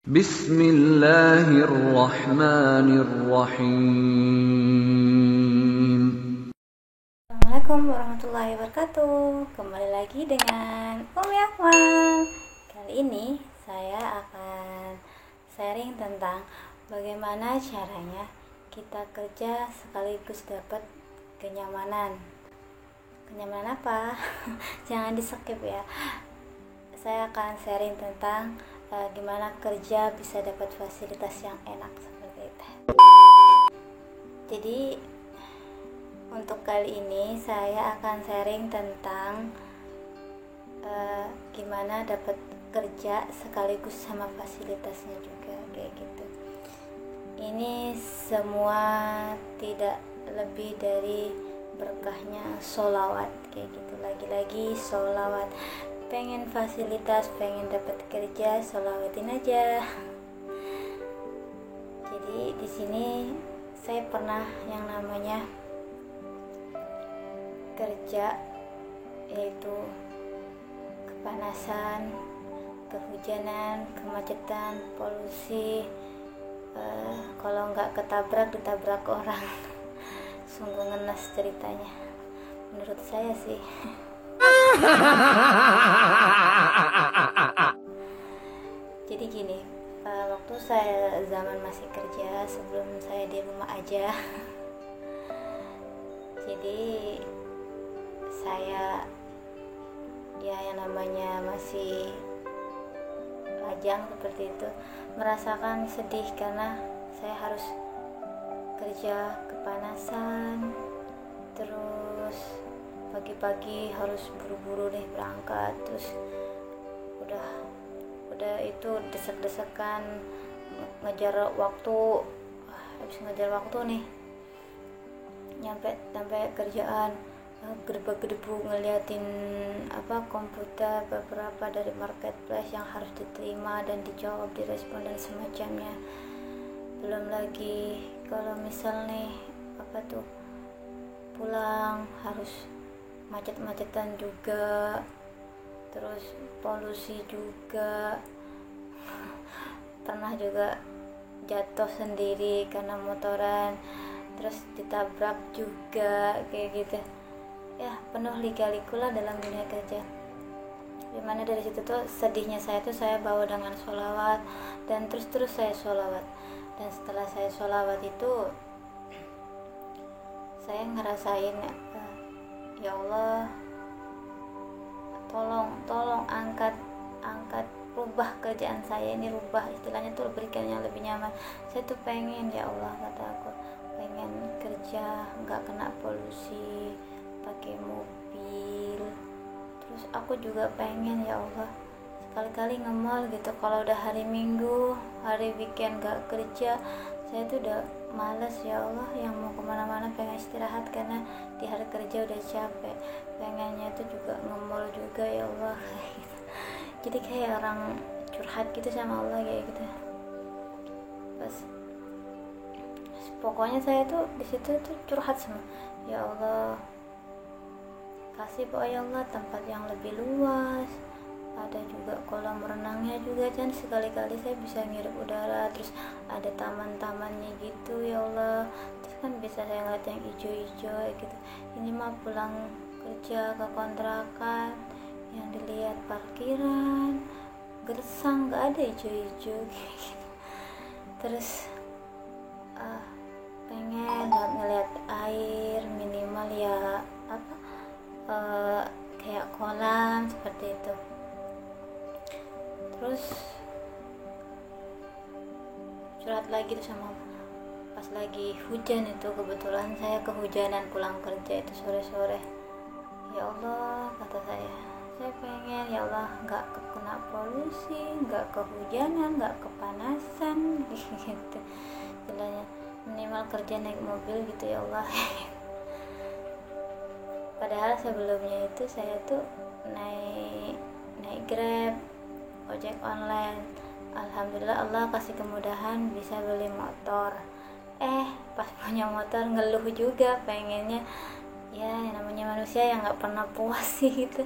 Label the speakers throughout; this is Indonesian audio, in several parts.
Speaker 1: Bismillahirrahmanirrahim.
Speaker 2: Assalamualaikum warahmatullahi wabarakatuh. Kembali lagi dengan Umi Akmal. Kali ini saya akan sharing tentang bagaimana caranya kita kerja sekaligus dapat kenyamanan. Kenyamanan apa? Jangan di skip ya. Saya akan sharing tentang gimana kerja bisa dapat fasilitas yang enak seperti itu. Jadi untuk kali ini saya akan sharing tentang gimana dapat kerja sekaligus sama fasilitasnya juga kayak gitu. Ini semua tidak lebih dari berkahnya sholawat kayak gitu. Lagi-lagi sholawat. Pengen fasilitas, pengen dapat kerja, sholawatin aja. Jadi di sini saya pernah yang namanya kerja, yaitu kepanasan, kehujanan, kemacetan, polusi, kalau nggak ditabrak orang. Sungguh ngenes ceritanya menurut saya sih. Jadi gini, waktu saya zaman masih kerja, sebelum saya di rumah aja, jadi saya ya yang namanya masih lajang seperti itu, merasakan sedih karena saya harus kerja kepanasan, terus pagi-pagi harus buru-buru deh berangkat, terus udah itu desek-desekan ngejar waktu, habis ngejar waktu nih nyampe kerjaan, gedebuk-gedebuk ngeliatin komputer beberapa dari marketplace yang harus diterima dan dijawab, direspon dan semacamnya. Belum lagi kalau misal nih pulang harus macet-macetan juga, terus polusi juga. Pernah juga jatuh sendiri karena motoran, terus ditabrak juga kayak gitu ya. Penuh lika-liku lah dalam dunia kerja. Dimana dari situ tuh sedihnya saya bawa dengan sholawat, dan terus saya sholawat. Dan setelah saya sholawat itu saya ngerasain, ya Allah, tolong angkat rubah kerjaan saya ini, rubah istilahnya tuh, berikan yang lebih nyaman. Saya tuh pengen, ya Allah, kata aku, pengen kerja nggak kena polusi, pakai mobil. Terus aku juga pengen, ya Allah, sekali-kali nge-mall gitu. Kalau udah hari Minggu, hari weekend nggak kerja, saya tuh udah males, ya Allah, yang mau kemana-mana, pengen istirahat karena di hari kerja udah capek. Pengennya tuh juga nge-mall juga, ya Allah. Jadi kayak orang curhat gitu sama Allah kayak gitu. Pokoknya saya tuh di situ tuh curhat sama, ya Allah, kasih ya Allah tempat yang lebih luas, ada juga kolam renangnya juga, kan sekali-kali saya bisa ngirup udara, terus ada taman-tamannya gitu, ya Allah. Terus kan bisa saya ngeliat yang hijau-hijau gitu. Ini mah pulang kerja ke kontrakan, yang dilihat parkiran gersang, nggak ada hijau-hijau gitu. Terus pengen ngeliat air, minimal ya kayak kolam seperti itu. Terus curhat lagi tuh sama pas lagi hujan itu, kebetulan saya kehujanan pulang kerja itu sore-sore. Ya Allah, kata saya pengen, ya Allah, nggak kena polusi, nggak kehujanan, nggak kepanasan gitu istilahnya, minimal kerja naik mobil gitu, ya Allah. Padahal sebelumnya itu saya tuh naik Grab, ojek online. Alhamdulillah Allah kasih kemudahan bisa beli motor. Pas punya motor ngeluh juga, pengennya ya namanya manusia yang nggak pernah puas sih gitu,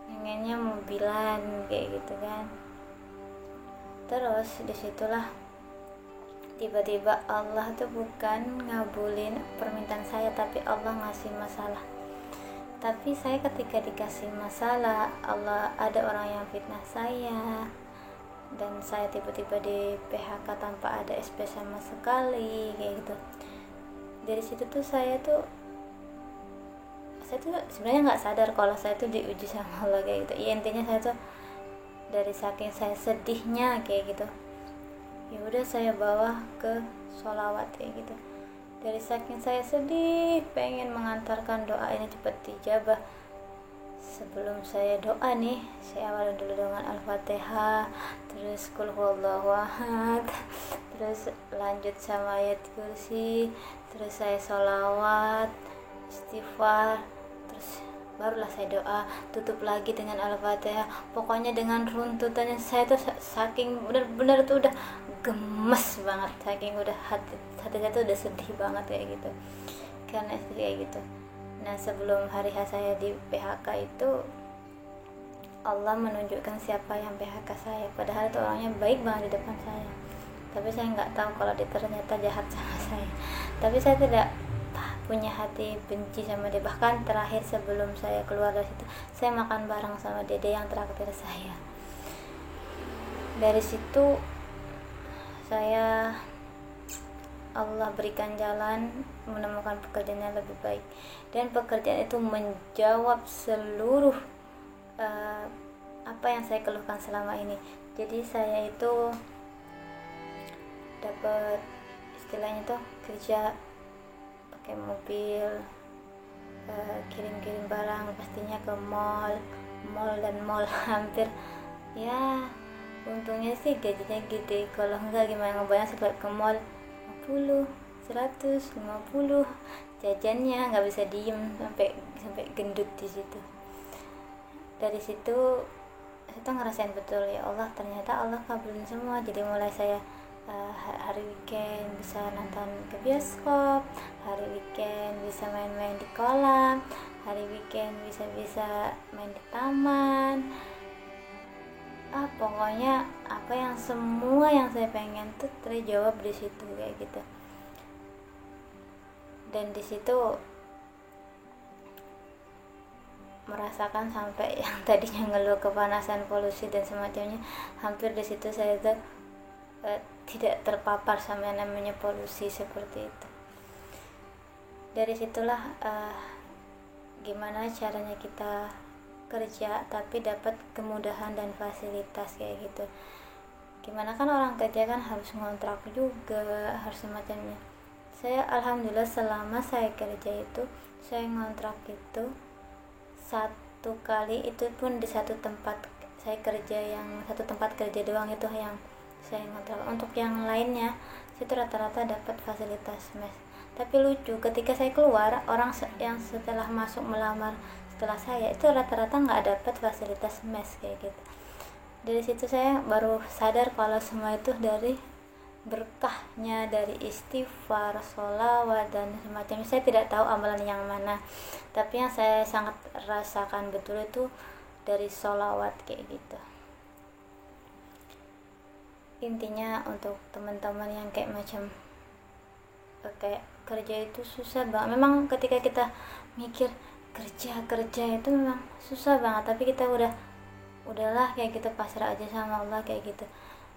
Speaker 2: pengennya mobilan kayak gitu kan. Terus disitulah tiba-tiba Allah tuh bukan ngabulin permintaan saya, tapi Allah ngasih masalah. Tapi saya ketika dikasih masalah, Allah ada orang yang fitnah saya, dan saya tiba-tiba di PHK tanpa ada SP sama sekali kayak gitu. Dari situ tuh saya tuh sebenarnya nggak sadar kalau saya tuh diuji sama Allah kayak gitu. Ya intinya saya tuh dari saking saya sedihnya kayak gitu, ya udah saya bawa ke sholawat kayak gitu. Dari saking saya sedih pengen mengantarkan doa ini cepat dijabah, sebelum saya doa nih, saya awali dulu dengan Al-Fatihah, terus Qul huwallahu ahad, terus lanjut sama ayat kursi, terus saya sholawat, istighfar, terus barulah saya doa, tutup lagi dengan Al-Fatihah. Pokoknya dengan runtutannya saya tuh saking benar-benar tuh udah gemes banget, saking udah hati saya tuh udah sedih banget kayak gitu, karena kayak gitu. Nah, sebelum hari H saya di PHK itu, Allah menunjukkan siapa yang PHK saya, padahal itu orangnya baik banget di depan saya, tapi saya nggak tahu kalau dia ternyata jahat sama saya. Tapi saya tidak punya hati benci sama dia. Bahkan terakhir sebelum saya keluar dari situ, saya makan bareng sama dede yang traktir saya. Dari situ saya, Allah berikan jalan menemukan pekerjaan yang lebih baik, dan pekerjaan itu menjawab seluruh apa yang saya keluhkan selama ini. Jadi saya itu dapat istilahnya tuh kerja pakai mobil, kirim-kirim barang pastinya ke mall dan mall hampir, ya untungnya sih gajinya gede. Kalau enggak gimana ngebayang sekali ke mall 50, 100, 50, jajannya nggak bisa diem sampai gendut di situ. Dari situ saya tuh ngerasain betul, ya Allah ternyata Allah kabulin semua. Jadi mulai saya hari weekend bisa nonton ke bioskop, hari weekend bisa main-main di kolam, hari weekend bisa main di taman. Pokoknya apa yang semua yang saya pengen tuh terjawab di situ kayak gitu. Dan di situ merasakan sampai yang tadinya ngeluh kepanasan, polusi dan semacamnya, hampir di situ saya tuh tidak terpapar sama yang namanya polusi seperti itu. Dari situlah gimana caranya kita kerja tapi dapat kemudahan dan fasilitas kayak gitu. Gimana kan orang kerja kan harus ngontrak juga, harus semacamnya. Saya alhamdulillah selama saya kerja itu, saya ngontrak itu satu kali, itu pun di satu tempat saya kerja, yang satu tempat kerja doang itu yang saya ngontrak. Untuk yang lainnya itu rata-rata dapat fasilitas mes. Tapi lucu, ketika saya keluar, orang yang setelah masuk melamar setelah saya itu rata-rata nggak dapat fasilitas mes kayak gitu. Dari situ saya baru sadar kalau semua itu dari berkahnya, dari istighfar, sholawat dan semacamnya. Saya tidak tahu amalan yang mana, tapi yang saya sangat rasakan betul itu dari sholawat kayak gitu. Intinya untuk teman-teman yang kayak macam kayak kerja itu susah banget. Memang ketika kita mikir kerja itu memang susah banget, tapi kita udahlah kayak gitu, pasrah aja sama Allah kayak gitu.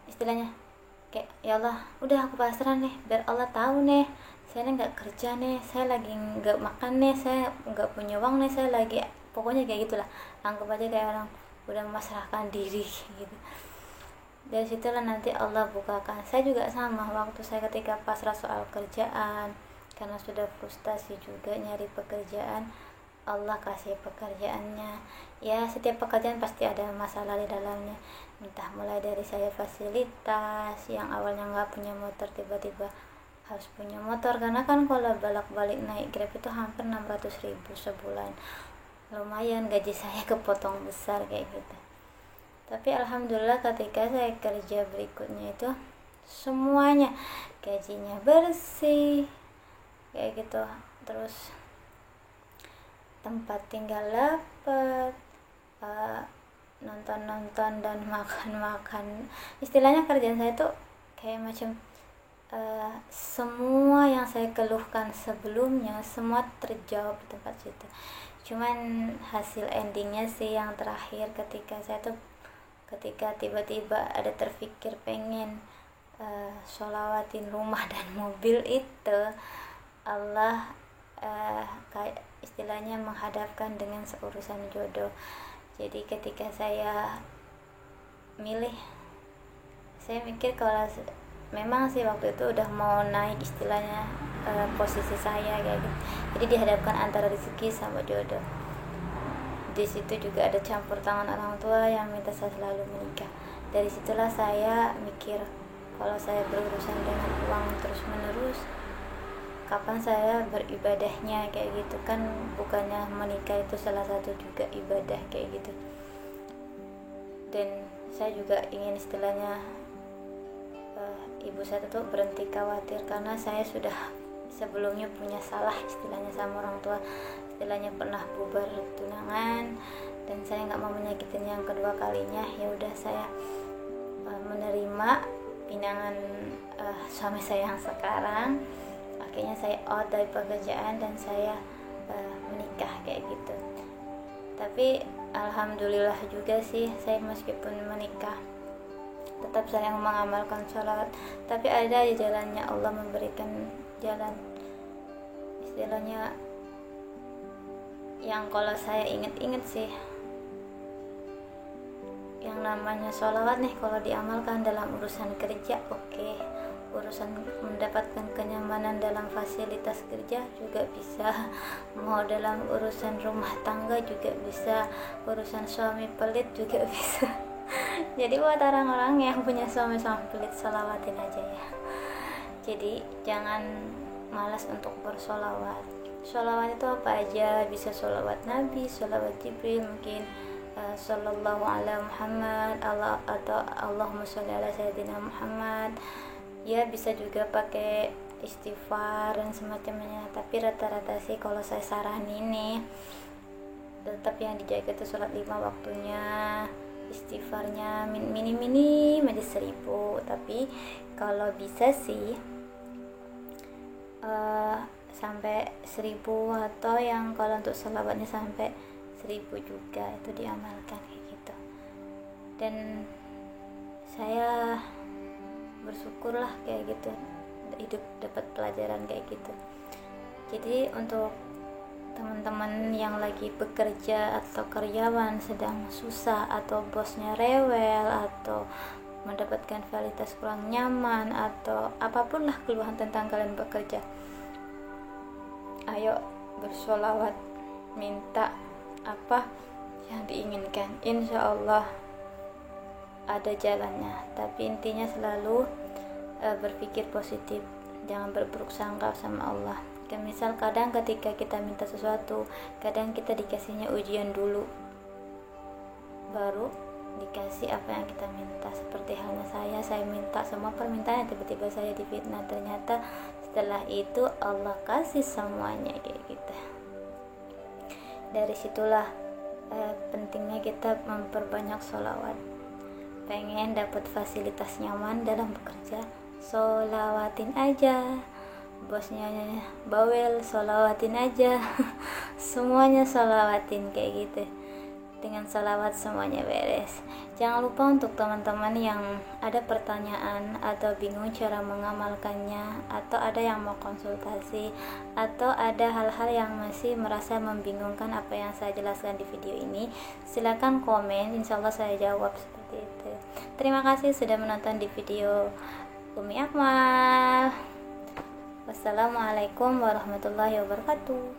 Speaker 2: Istilahnya kayak, ya Allah udah aku pasrah nih, biar Allah tahu nih saya nggak kerja nih, saya lagi nggak makan nih, saya nggak punya uang nih, saya lagi, pokoknya kayak gitulah. Anggap aja kayak orang udah memasrahkan diri gitu. Dari situlah nanti Allah bukakan. Saya juga sama, waktu saya ketika pasrah soal kerjaan, karena sudah frustasi juga nyari pekerjaan, Allah kasih pekerjaannya. Ya setiap pekerjaan pasti ada masalah di dalamnya, entah mulai dari saya fasilitas, yang awalnya nggak punya motor tiba-tiba harus punya motor, karena kan kalau balik naik Grab itu hampir 600.000 sebulan. Lumayan gaji saya kepotong besar kayak gitu. Tapi alhamdulillah ketika saya kerja berikutnya itu semuanya gajinya bersih kayak gitu, terus tempat tinggal dapat, nonton-nonton dan makan-makan. Istilahnya kerjaan saya tuh kayak macam semua yang saya keluhkan sebelumnya semua terjawab di tempat situ. Cuman hasil endingnya sih yang terakhir ketika tiba-tiba ada terpikir pengen sholawatin rumah dan mobil itu, Allah kayak istilahnya menghadapkan dengan seurusan jodoh. Jadi ketika saya milih, saya mikir kalau memang sih waktu itu udah mau naik istilahnya posisi saya kayak gitu. Jadi dihadapkan antara rezeki sama jodoh. Di situ juga ada campur tangan orang tua yang minta saya selalu menikah. Dari situlah saya mikir, kalau saya berurusan dengan uang terus menerus, kapan saya beribadahnya kayak gitu kan. Bukannya menikah itu salah satu juga ibadah kayak gitu. Dan saya juga ingin istilahnya ibu saya tuh berhenti khawatir, karena saya sudah sebelumnya punya salah istilahnya sama orang tua, istilahnya pernah bubar tunangan, dan saya nggak mau menyakitin yang kedua kalinya. Ya udah, saya menerima pinangan suami saya yang sekarang. Akhirnya saya out dari pekerjaan dan saya menikah kayak gitu. Tapi alhamdulillah juga sih, saya meskipun menikah tetap saya mengamalkan sholat, tapi ada di jalannya Allah memberikan jalan istilahnya yang kalau saya inget-inget sih, yang namanya sholawat nih kalau diamalkan dalam urusan kerja oke, urusan mendapatkan kenyamanan dalam fasilitas kerja juga bisa, mau dalam urusan rumah tangga juga bisa, urusan suami pelit juga bisa. Jadi buat orang-orang yang punya suami-suami pelit, sholawatin aja ya. Jadi jangan malas untuk bersolawat. Sholawat itu apa aja, bisa sholawat Nabi, sholawat Jibril, mungkin sallallahu ala Muhammad atau Allahumma sholli ala Sayyidina Muhammad. Ya bisa juga pakai istighfar dan semacamnya. Tapi rata-rata sih kalau saya saranin nih, tetap yang dijaga itu sholat 5 waktunya, istighfarnya minim aja 1000. Tapi kalau bisa sih sampai 1000, atau yang kalau untuk selawatnya sampai 1000 juga, itu diamalkan kayak gitu. Dan saya bersyukurlah kayak gitu, hidup dapat pelajaran kayak gitu. Jadi untuk teman-teman yang lagi bekerja atau karyawan sedang susah, atau bosnya rewel, atau mendapatkan fasilitas kurang nyaman, atau apapun lah keluhan tentang kalian bekerja, ayo bersolawat, minta apa yang diinginkan, insya Allah ada jalannya. Tapi intinya selalu berpikir positif, jangan berburuk sangka sama Allah. Misal kadang ketika kita minta sesuatu, kadang kita dikasihnya ujian dulu baru dikasih apa yang kita minta. Seperti halnya saya minta semua permintaan, tiba-tiba saya difitnah, ternyata setelah itu Allah kasih semuanya kayak gitu. Dari situlah pentingnya kita memperbanyak sholawat. Pengen dapat fasilitas nyaman dalam bekerja, sholawatin aja. Bosnya bawel, sholawatin aja. Semuanya sholawatin kayak gitu. Dengan sholawat semuanya beres. Jangan lupa untuk teman-teman yang ada pertanyaan atau bingung cara mengamalkannya, atau ada yang mau konsultasi, atau ada hal-hal yang masih merasa membingungkan apa yang saya jelaskan di video ini, silakan komen, insyaallah saya jawab seperti itu. Terima kasih sudah menonton di video Umi Akmal. Wassalamualaikum warahmatullahi wabarakatuh.